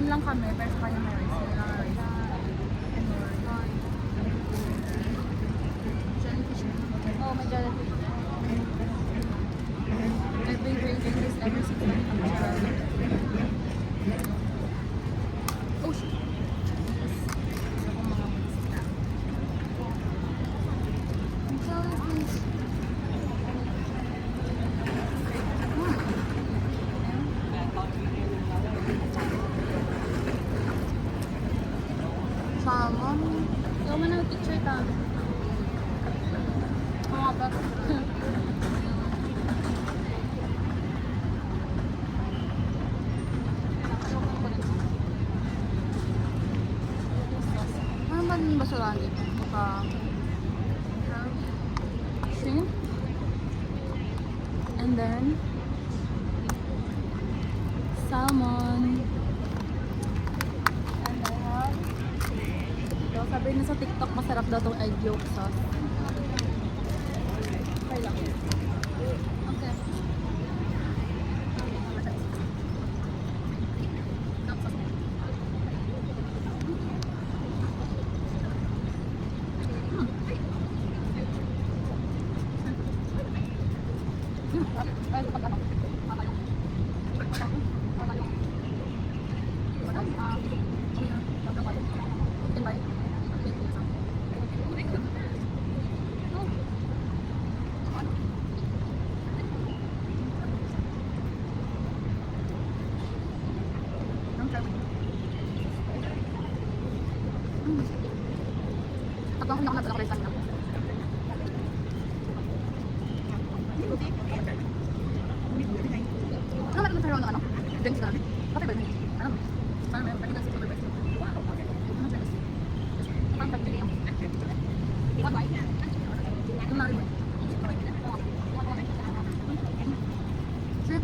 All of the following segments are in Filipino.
lang kami, pero sa kanya may rice. May lang rice. Jellyfish. Oh, may jellyfish. I've been craving this ever since I became a child. Oh shit! Gusto ko mga mag-isda. Ang jellyfish. Salmon. Ikaw man ang picture ta. Mga ba? Ano ba yung basurahan dito? Baka shrimp. And then salmon. And I have ito, sabi na sa TikTok masarap daw tong egg yolk sauce. Okay lang. Okay. Ako na ako na sa ano ba ito ano? Drinks na. Kapag ba yun? Ano? Parang meron pa sa super best. Wow. Ano ba? Ang pagpili yung what ba? Yung Mario. Trip.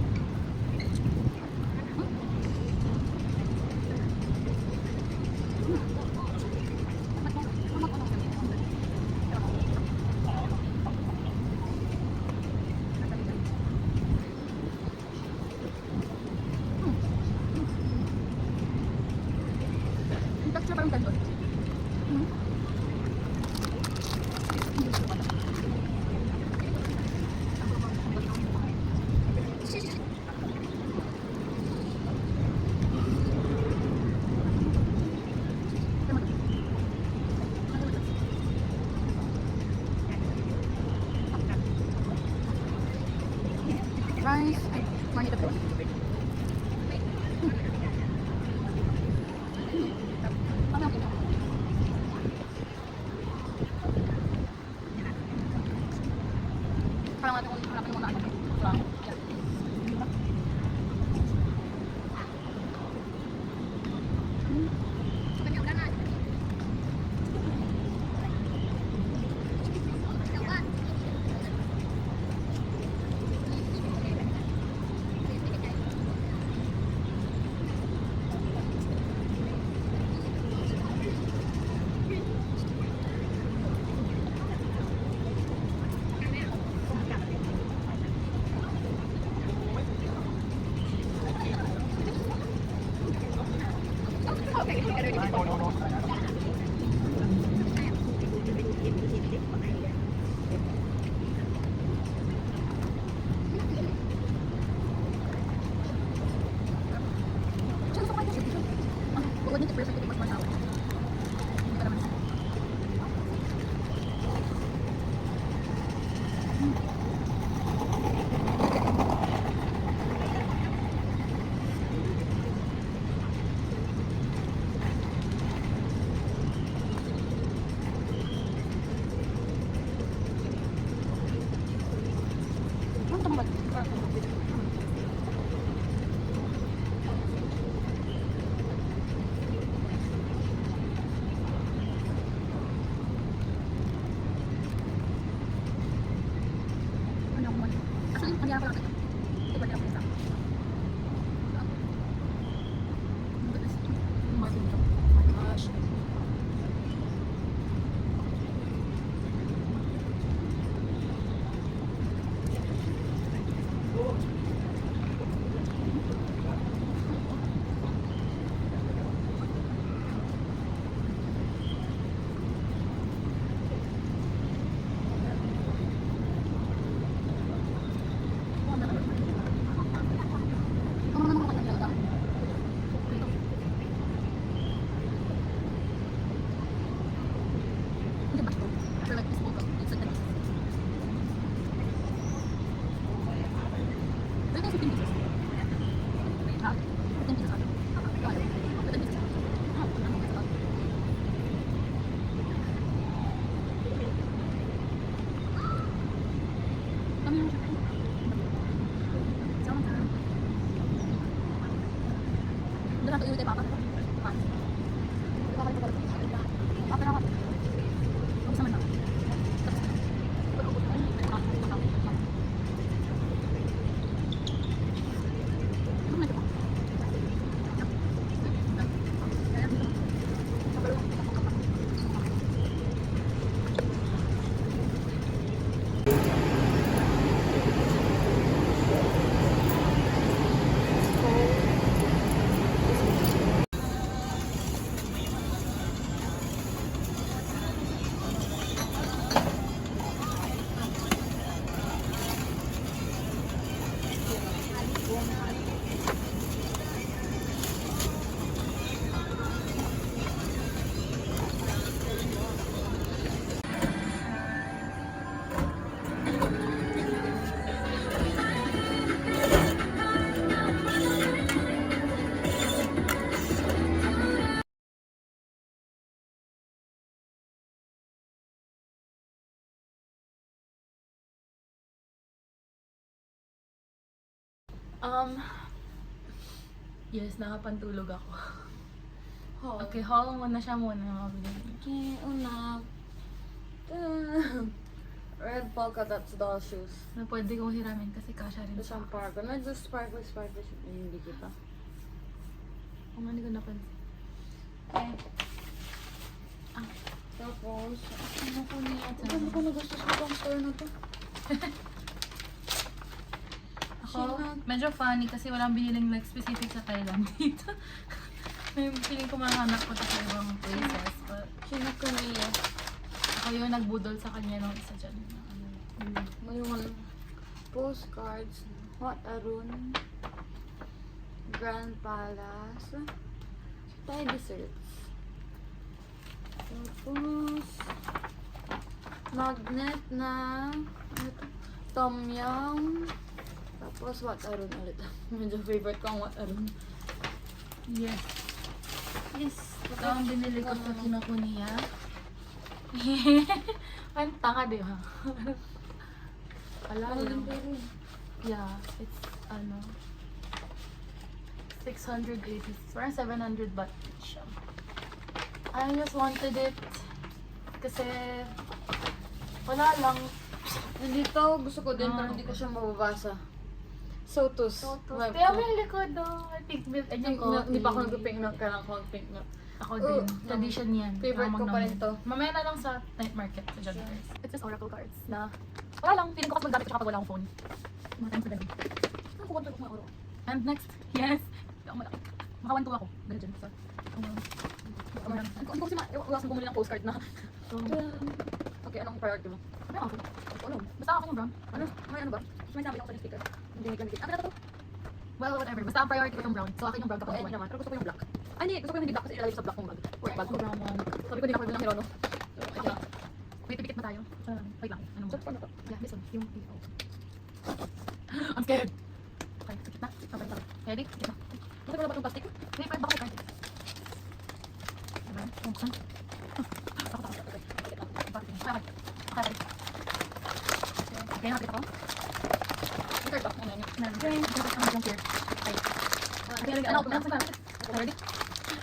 Texture parang ganun. Rice. Manito po. Parang natin kung hanapin yung mga ano. Wow. Yeah. Doon natin iuwi tayo papa. Papa na ako. Kung saan man na. Yes, nakapantulog ako. Haul. Okay, haul muna siya muna yung mga binili niya. Okay, una. Red polka dots doll shoes. Na pwede kong hiramin kasi kasha rin Ito siya. siyang sparkle. Medyo sparkle hindi kita. Kung hindi ko napansin. Okay. Ah, Tapos, ano ko niya ito? ano ko nagustuhan ko itong store na to? Ako, medyo funny kasi walang biniling like specific sa Thailand dito. May feeling ko mahanap ko ito sa ibang places. But Kinokuniya. ako yung nagbudol sa kanya nung isa dyan. Mayroon postcards. Hot Arun. Grand Palace. Thai desserts. Tapos, magnet na Tom Yum. Tapos, Wat Arun ulit. Medyo favorite ko ang Wat Arun. Yes. Yes. Ito ang binili ko sa Kinokuniya. Ang tanga, di ba? Wala lang. Yeah, it's 680, parang 700 baht each. I just wanted it kasi wala lang. Nandito, gusto ko din, pero hindi ko siya mababasa. Sotus. Kaya may likod doon. Pink milk. Hindi pa ako nag-pink note, kailangan ko mag-pink note. Ako din. Tradition yan. Favorite ko pa rin to. Mamaya na lang sa night market sa John Deere. It's just oracle cards na wala lang. Feeling ko kasi magdapit siya kapag wala akong phone. Mga times na ganun. Ano ko ko mga oro? And next, yes. Makawanto ako. Dahil dyan. So, hindi ko kasi maiwasan bumili ng postcard na. Okay, anong priority mo? May ako. Ano? Basta ako yung brown. Ano? May ano ba? May sabi ako sa sticker. Hindi may gamit. Ano to? Well, whatever. Basta ang priority ko yung brown. So, akin yung brown kapag Ako naman, pero gusto ko yung black. Ay, hindi. Gusto ko yung hindi black kasi ilalagay ko sa black mong bag. Work bag ko. brown one. Sabi ko hindi na ako ng Hirono. Okay. Wait, pipikit na tayo. Wait lang. Ano mo? So, paano to? Yeah, this one. Yung I'm scared. Okay, pikit na. Okay. Ready? Pikit na. Gusto ko na ba itong plastic? Hindi, baka may card. Diba? Buksan. Okay, nakapit ako. Yung card ba? Ano yun? Okay, ang here. Okay. Ano, ready?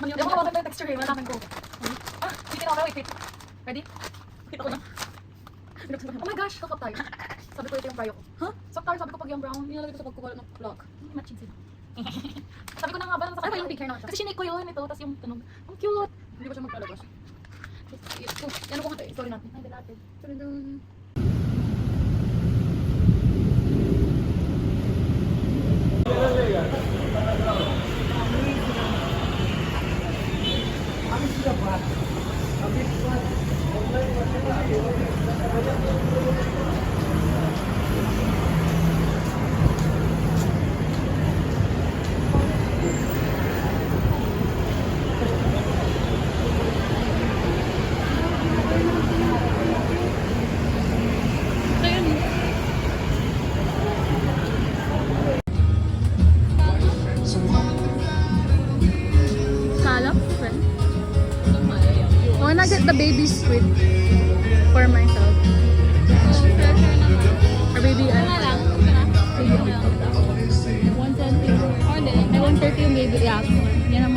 Hindi ako mababag ng texture eh, malalaman ko. Ah, sige na, wait. Ready? Kita ko na. Oh my gosh, kakap tayo. Sabi ko ito yung prayo ko. Huh? Swap tayo, sabi ko pag yung brown. Nilalagay ko sa pagkukulat ng black. Matching sila. Sabi ko na nga ba, Ano ba yung picture na siya? kasi sinake ko yun ito, tapos yung tunog. Ang cute! Hindi ko siya maglalabas. Yan ko nga tayo. Sorry natin. Ay, dalatin. Sorry doon. Scallop, friend. I wanna get the baby squid for myself. Or baby, baby. 120. Or hindi. 130 yung baby. Yeah. Yan ang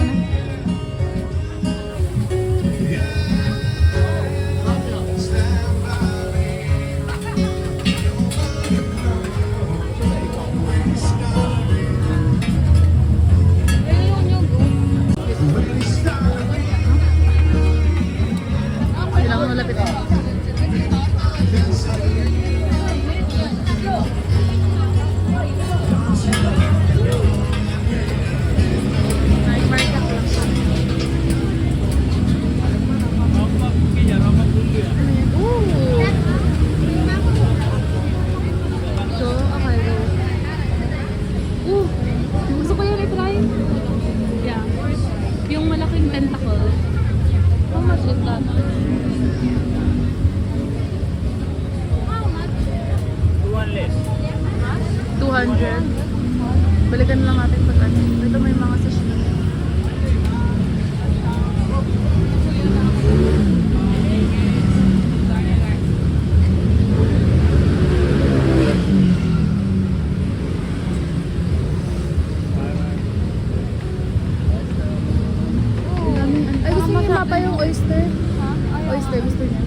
pa yung oyster. Ha? Ayaw. Oyster, gusto niya.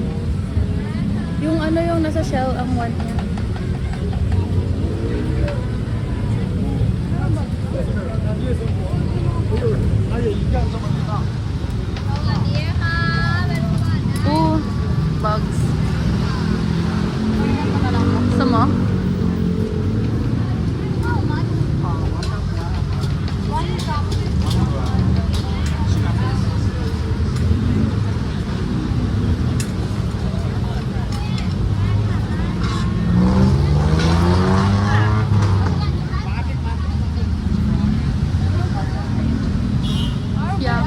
Yung ano yung nasa shell ang want niya. Two bugs. Gusto mo? Yeah.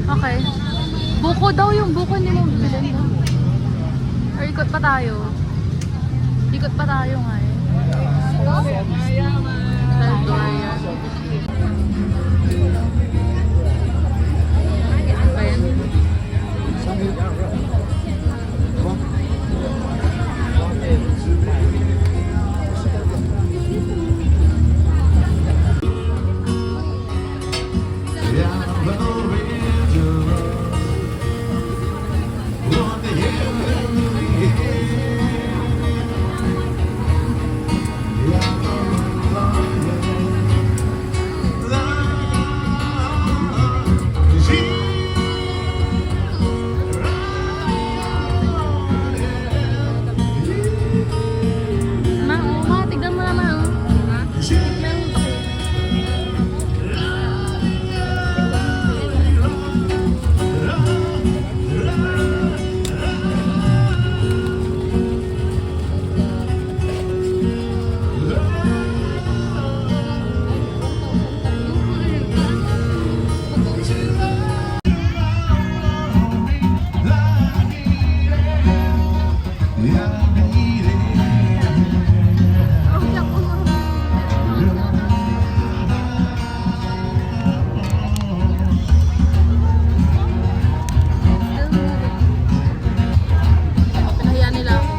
Okay. Buko daw yung buko ni mo bilhin na. Or ikot pa tayo. Ikot pa tayo nga eh. Eldoria. Ayan. Ma, oh, ma, tignan mo naman. Oh. Pinahiya nila ako.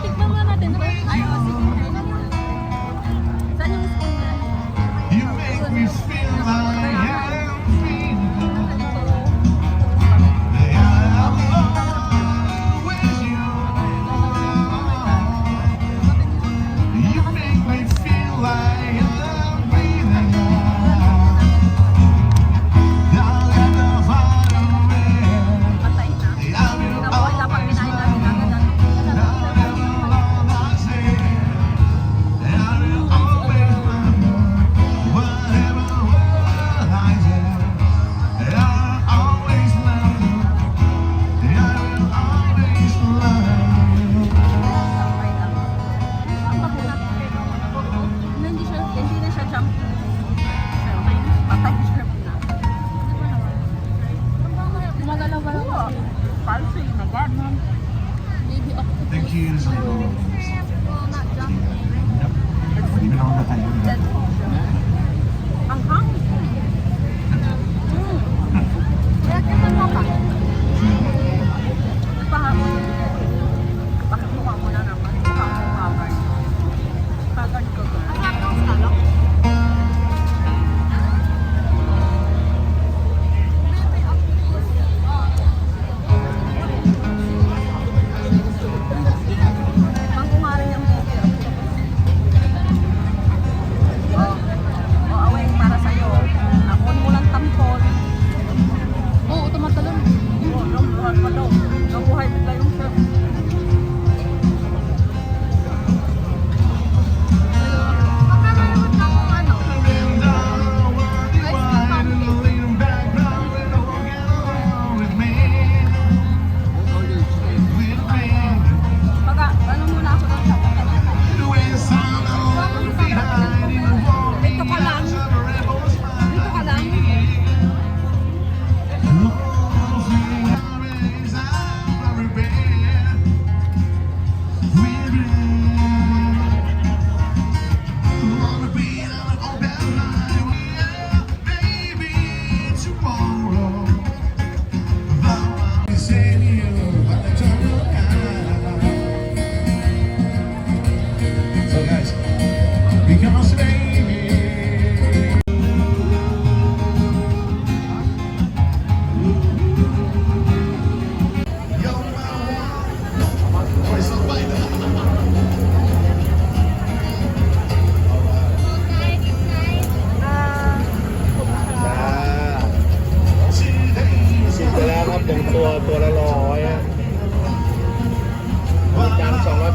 Tikman nga natin. Saan yung spoon na? You make me feel like I'm feeling I'm always you. You make me feel like I'm breathing Now that the far away, Patay na. I will Dapat always kinain love natin agad. you. Now that all I say, I will always love you. Whatever world I say, I'll always love you. I will always love you. Ang bago na. Hindi na siya jump. Patay shrimp na. Gumagalaw-galaw. Palso yung agad. Baby octopus. Thank you. Even on the time. Ang hang. Kaya kita mo ka. Pahamon. Bakit mukha mo na naman? Mukha mo cover. Covered ko ba? Ang hang ng scallop. Ang kumari niyang baby octopus.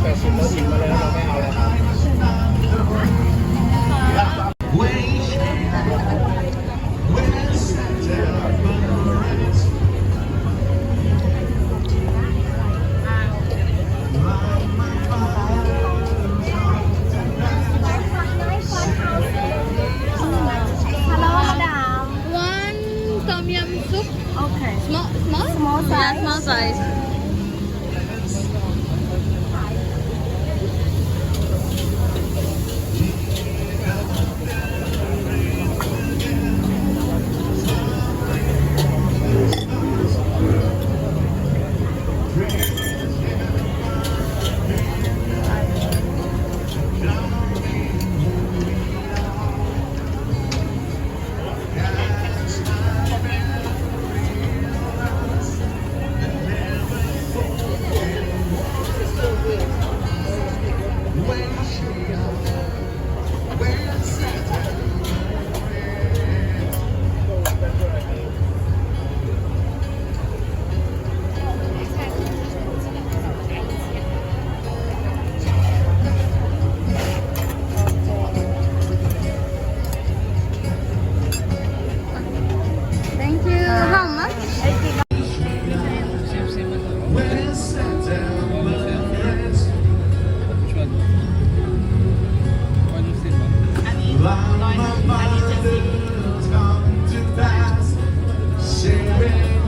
One tom yum soup. Okay. Small? Small? Small Yeah, size. small size. Thank you. How much? When September ends, all my fathers come to pass. 7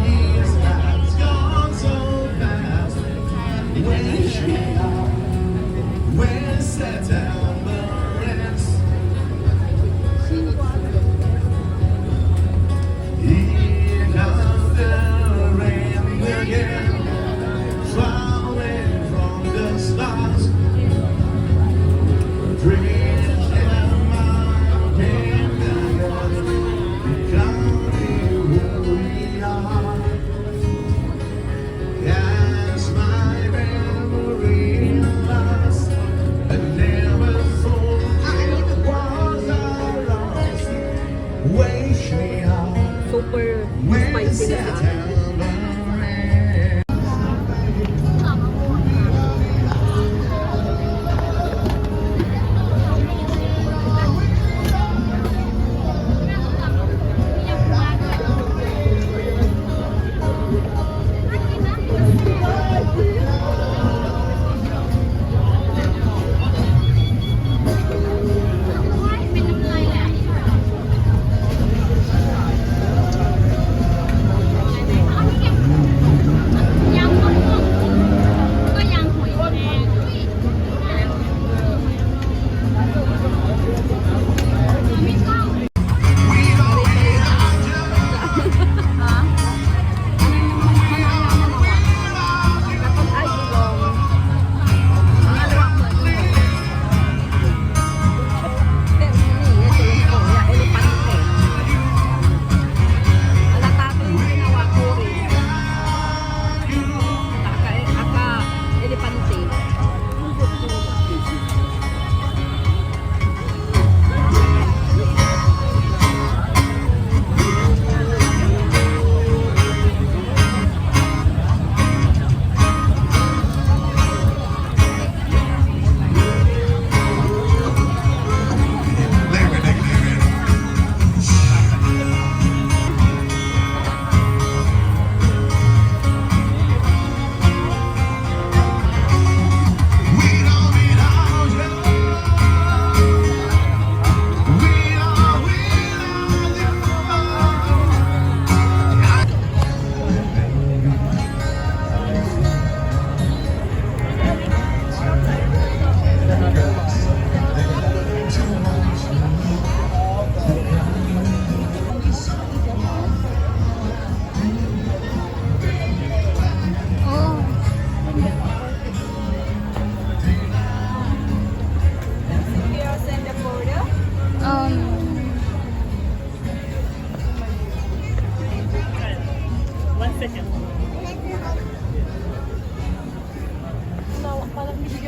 years has gone so fast. When September ends, here comes the rain again, falling from the stars. Dreams in my kingdom, becoming who we are. As my memory lasts, I never thought it was our loss. Wake me up. Super When spicy na. September ends.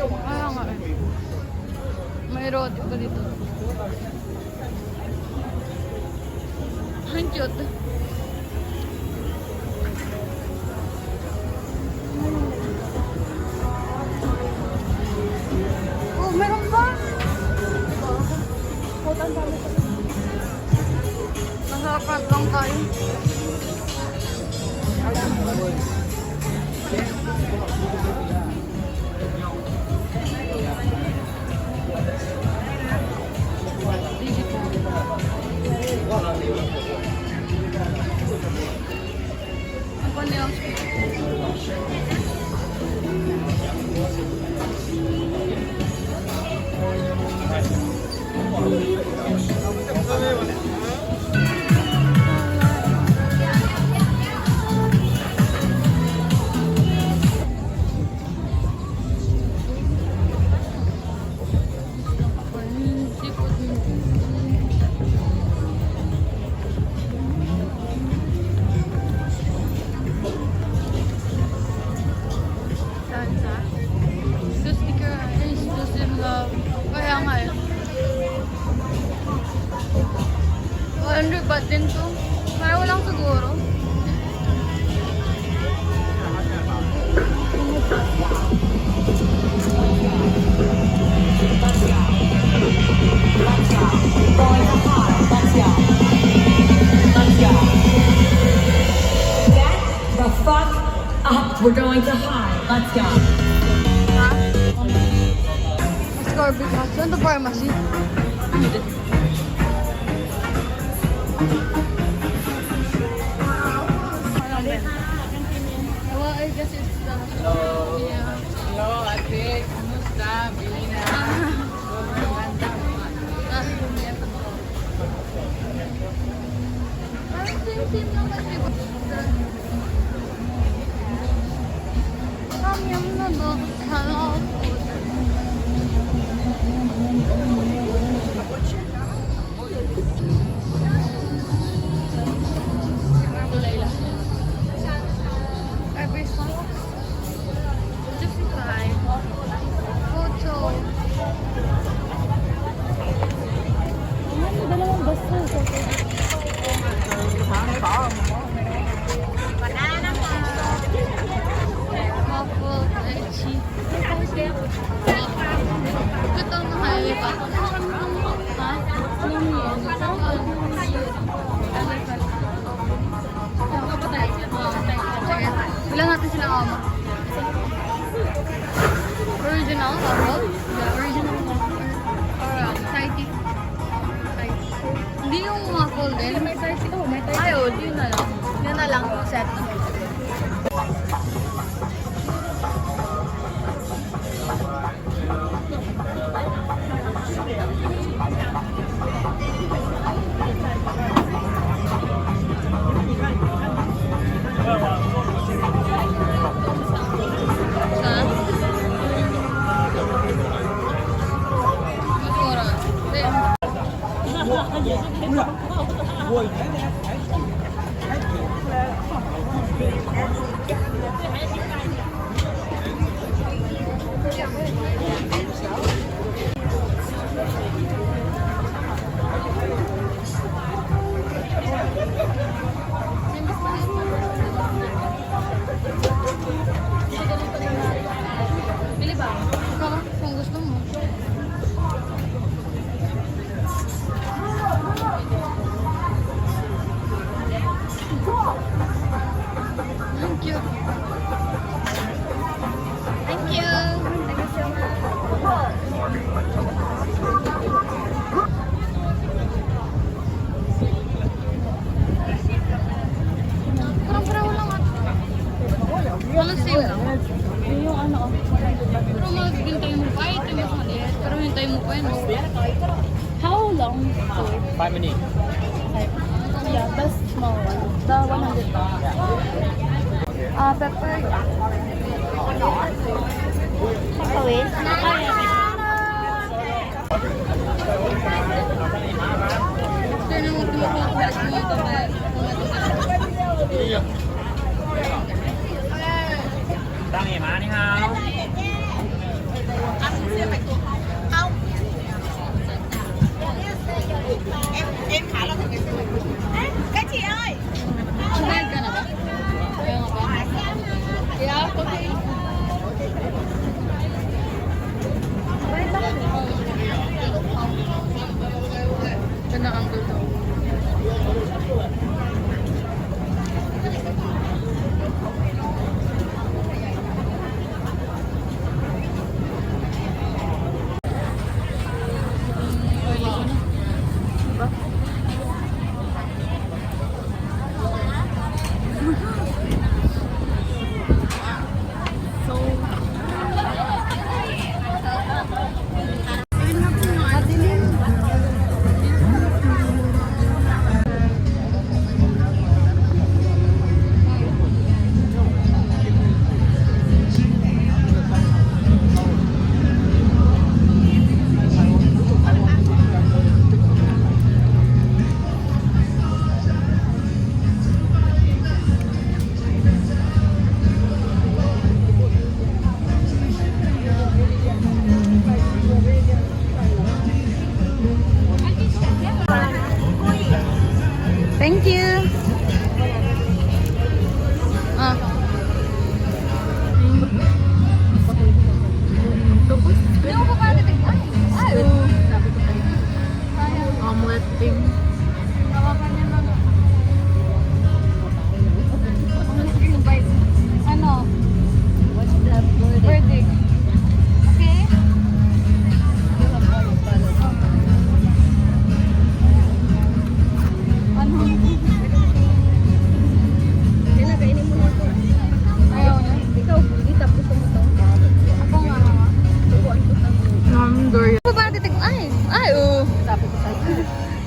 Kaya nga eh. May erotic pa dito. Ang cute. we're going to high. Let's go. Ha? Scorpion House. Saan to pharmacy? Well, I guess it's the... Yeah. Hello, ate. Kumusta? Bina. Parang same lang kasi. Yum na ba? Hello. Every song. Justify. Photo. Dalawang basta. Waffle, lychee. Gutom na kayo pa. Ha? Wala natin sila kama. Original waffle? Yeah, original waffle. Or Thai tea. Hindi yung waffle din. May Thai tea. Oh, may Thai tea. Ayun, yun na lang. Yun na lang, set. Bili ba? Ikaw, kung gusto mo. Thank you. Thank you. Thank you so much. Parang lang at. Ano same lang? Yung ano, Pero maghintay mo pa, ito mas maliit. Pero hintay mo pa yun. how long? 5 minutes. Yeah, the small one. The 100 baht. Pepper. Pakawin? Kaya mo tumukulat mo ito ba? Tang ye ma, ni hao. Bayad ka na ba? Kaya nga ba? Yeah, okay.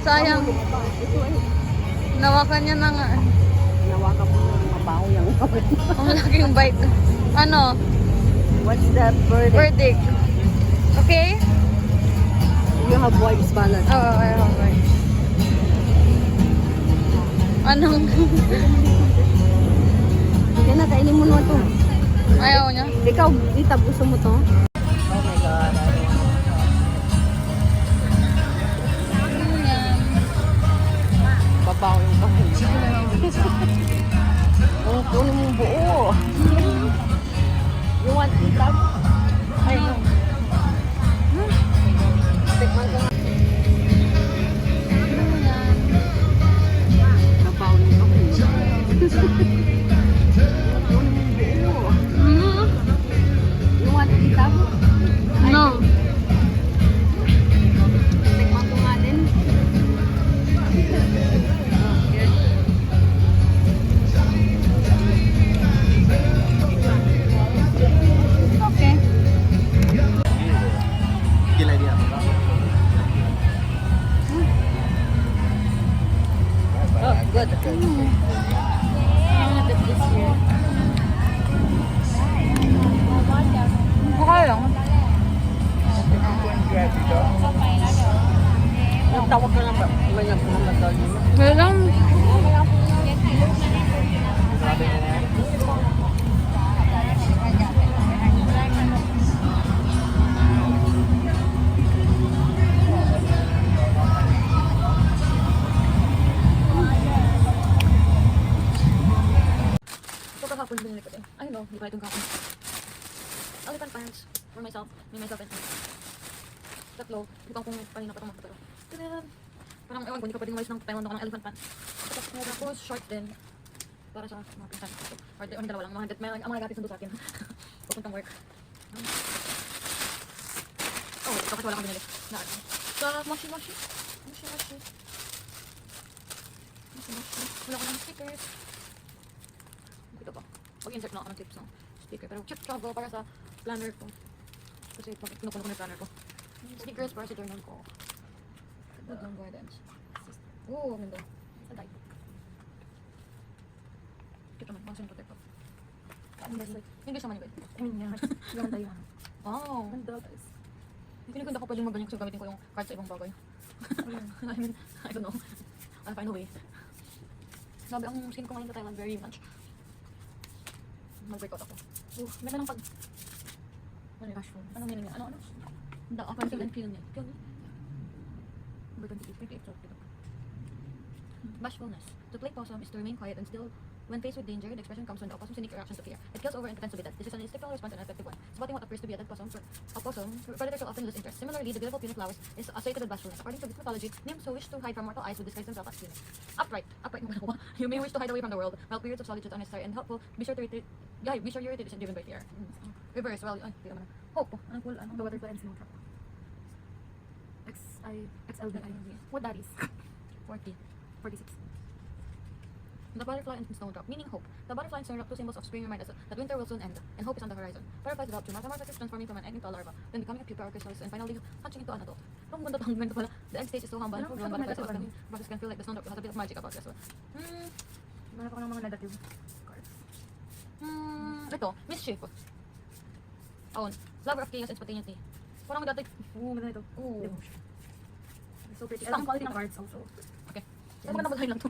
Sayang. Nawakan niya na nga. Nawakan mo ng mabaho yung Ang laking bite. Ano? What's the verdict? Verdict. Okay? You have wife's balance. Oo, I have it. Anong? Kaya na, kainin mo naman to. Ayaw niya? Ikaw, Dita, gusto mo to? Oh my God. Ano yan? Babaw yung kamay. Oh, kunin mo buo. You want Dita? Ay, no. Tikman ko nga. Babaw yung kamay. Kunin mo buo. Hmm? You want Dita? No. Tikman ko nga din. Okay. Gila dia. Oh, good. Okay lang. Nagtawag ka lang ba? May nagpunamasal mo. Okay lang. So, kahapon binili ko din. Ay, no, hindi pala itong kahapon. Elephant pants for myself. Me, myself, and tatlo. Bukang kung kanina pa itong mga pero. Tadaan! Parang, ewan ko, hindi pa pwedeng umalis ng pengon ako ng elephant pants. Tapos, short din. Para sa mga pinsan. Or, yung dalawa lang. Ang mga gatis nandun sa akin. Papuntang work. Oh, ito kasi wala kang binili. Na ano? Sa moshi-moshi. Moshi-moshi. Moshi-moshi. Wala ko ng stickers. Ito pa. Pag-insert na ako ng tips ng sticker. Pero chip travel para sa planner ko. Kasi pag kinukuha ko na yung planner ko. Stickers para sa journal ko. Woodland Gardens. Oo, ganda. Sa type. Ito naman, pang protect ko. English naman yun. I mean, yeah. Ganda yun. Wow. Ganda, guys. Hindi ko pwedeng maganyan kasi gamitin ko yung card sa ibang bagay. I mean, I don't know. I'll find a way. Sabi, ang skin ko ngayon sa Thailand very much. Mag-breakout ako. Ganda ng pag... Ano yun? Ano meaning niya? Ano? Hindi ako feeling niya. Feel niya? Number 28. So, dito. Bashfulness. To play possum is to remain quiet and still. When faced with danger, the expression comes when the opossum's unique reactions appear. It kills over and pretends to be dead. This is an instinctual response and an effective one. Spotting what appears to be a dead possum for opossum, predators will often lose interest. Similarly, the beautiful peanut flowers is associated with bashfulness. According to Greek mythology, nymphs who wish to hide from mortal eyes would disguise themselves as humans. Upright. You may wish to hide away from the world, while periods of solitude are necessary and helpful. Be sure your retreat is driven by fear. Reverse. Well, ay, di naman. Hope. Anong cool? Ano? The butterfly and snowdrop. XLBI. What that is? 40. 46. The butterfly and snowdrop, meaning hope. The butterfly and snowdrop, two symbols of spring, remind us that winter will soon end, and hope is on the horizon. Butterflies develop two metamorphosis, transforming from an egg into a larva, then becoming a pupa or chrysalis, and finally hatching into an adult. Ang ganda tong ganda pala. The end stage is so humble. The butterflies can feel like the snowdrop has a bit of magic about it as well. Meron ako ng mga negative cards. Ito, mischief. Oh, lover of chaos and spontaneity. Parang dati. Oo, maganda ito. Ooh. So pretty. Ang quality ng cards also. Okay. Saan ba nabagay lang to?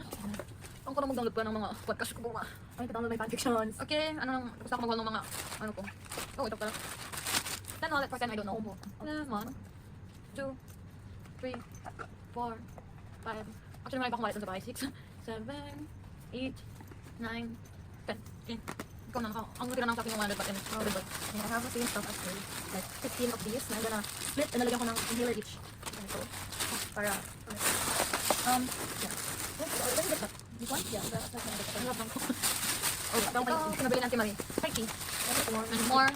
Ang ko na mag-download pa ng mga podcast ko ba? Ay, ito-download my fanfictions. Okay, gusto ako mag-wall ng mga, ano ko. Oh, ito pala. 10 wallet for 10, I don't know. 1, 2, 3, 4, 5. Actually, marami pa akong wallet dun sa bahay. 6, 7, 8, 9, 10. Okay. Ikaw na, ang tira ng sa akin yung 100 pa 10. Oh, diba? I have a same stuff as well. Like 15 of these. Na I'm gonna split and nalagyan ko ng inhaler each. Ganito. Para, yeah. When is that? This one? Yeah. Oh, ito, pinabili natin Marie. Hi, Chi. And more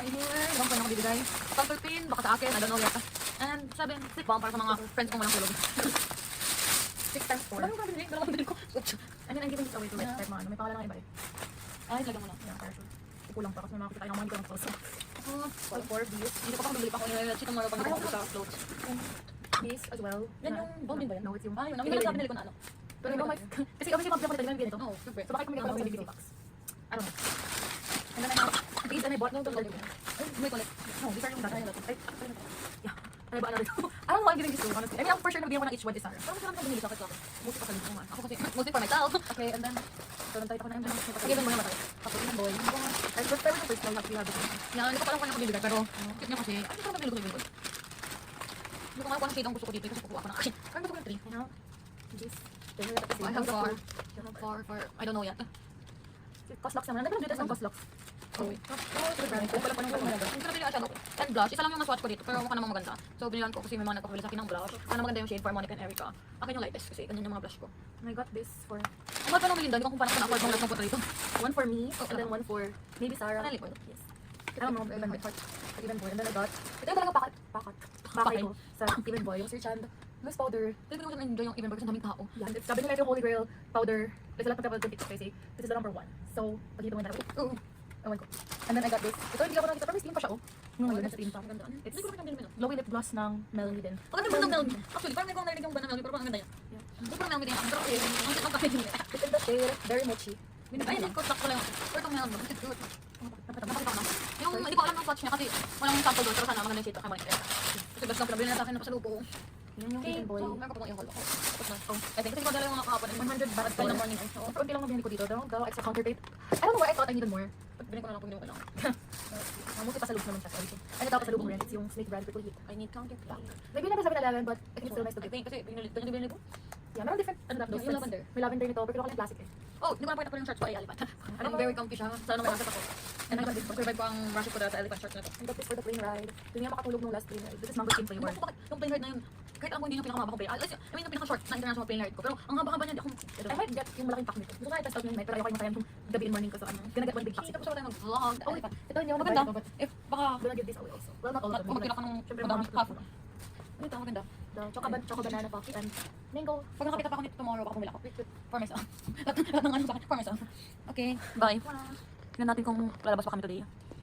inhaler. Ibang pa na ako bibigay. Counter pin, baka sa akin, I don't know yet. And 7, slip balm para sa mga friends kong walang tulog. 6 times 4. Dalawang bilhin ko. I mean, I'm giving this away to like mga ano. May pangalan ng iba eh. Ay, lagyan mo na. Yeah, para sure. Kukulang pa kasi may makakita tayo ng mga hindi ko ng also. All 4 of these. Hindi ko pa bumili pa ako. Cheat tomorrow pag hindi ko sa floats. this as well. Yan yung bone din ba yan? No, it's yung... Ah, yun. Ang pinag pinili ko na ano. Pero ikaw, kasi obviously pag pinapalitan yung ganito. Oo, So bakit kung may kapag sa BB box? I don't know. And then I have these and I bought no, don't like it. Ay, may kulit. No, these are yung data. Ay, yeah. Ano ba, ano rin? I don't know why I'm giving this to, honestly. I mean, I'm for sure nabigyan ko ng each one is Sarah. Parang masarap na binili sa akin sa akin. Mostly pa sa lingkong Ako kasi, mostly for myself. Okay, and then, so nantay ako na yung Pag-ibig mo naman tayo. Tapos yung boy. And first time first time we have this. Yan, hindi ko pa alam kung ano bibigay, pero cute niya kasi. Ano ko mabili ko bibigay ko? Hindi ko nga kung ano shade ang gusto ko dito kasi kukuha ko ng akin. Parang gusto ko yung 3. You know? This. Then we I have 4. For, I don't know yet. Cost locks naman. Nandun dito sa cost locks. Oh, wait. Ang Ang pinili siya and blush. Isa lang yung naswatch ko dito, pero mukha namang maganda. So, binilan ko kasi may mga nagpapabili sa akin ng blush. Ano maganda yung shade for Monica and Erica. Akin yung lightest kasi ganyan yung mga blush ko. I got this for Ang mahal pa ng Melinda, hindi ko kung paano ko na-afford kung lahat ng punta dito. one for me and then one for maybe Sarah. Ano yung likod? Yes. I don't know, even boy. Even boy. And then I got ito yung talaga bakay ko sa even boy. Yung Sir Chand loose powder. Hindi ko naman enjoy yung even burger sa daming tao. Yeah, sabi nila yung Holy Grail powder. There's a lot of people TikTok kasi this is the number 1. So, pagkita mo na Oo. ewan ko. And then I got this. Ito hindi ako nakita pero may steam pa siya oh. Ngayon nasa steam pa. Hindi It's ko naman yung glowy lip gloss ng Melanie din. Ang ganda ng Melody. Actually, parang may kong narinig yung ba ng Melody, pero parang ang ganda niya. Hindi ko Melody yan. Pero ang kape din niya. This is the shade very mochi. Ay, hindi ko stock ko lang. Pero itong Melody, it's good. Nakakita ko na. Yung hindi ko alam yung swatch niya kasi walang sample doon, pero sana maganda yung shade pa kay Kasi basta ko nabili na sa akin na pasalupo ko. Yan yung Okay, even boy. so meron ko pong yung holo. Tapos na. Oh, I think kasi madala yung mga kahapon. 100 baht By the morning. So, konti lang mabili ko dito. Don't go extra counterfeit. I don't know why I thought I needed more. Pag binili ko na lang kung hindi ko kailangan. Mostly pasalubong naman siya sa everything. Ano tawag pasalubong rin? It's yung Snake brand Purple Heat. I need counter back. Maybe never sa pinalagan, but I think it's still nice to I get. think kasi binili ko. Yeah, meron different, ano na, Yung scents. lavender. May lavender nito, pero kinuha ko lang yung plastic eh. Oh, hindi ko na pakita ko yung shorts ko ay Elephant. I'm very comfy siya. Sana may asset ako. And I got this. Survive ko ang rush ko dahil sa Elephant shorts na to. I got this for the plane ride. Hindi nga makatulog nung last plane ride. This is mango steam flavor. Bakit yung plain ride na yun? Kahit alam ko hindi yung pinakamaba kong plain. I mean, yung pinaka-short na international plain ride ko. Pero ang haba-haba niya, di ako... I might get yung malaking pack nito. Gusto ko na i-test out yung night, pero ayoko yung matayan yung gabi and morning ko. So, gonna get one big pack. Tapos ako tayo mag-vlog. Oh, ito hindi ako Maganda. nag-buy nito, but If baka... I'm gonna give this away also. Well, not all of them. Kung magkita ka ng Siyempre, madami mga half. Ito, maganda. The choco banana coffee and mango. Pag nakakita pa ako nito tomorrow, baka bumili ako. For myself. Lahat ng ano sa akin, for myself. Okay, bye. Tingnan natin kung lalabas pa kami today.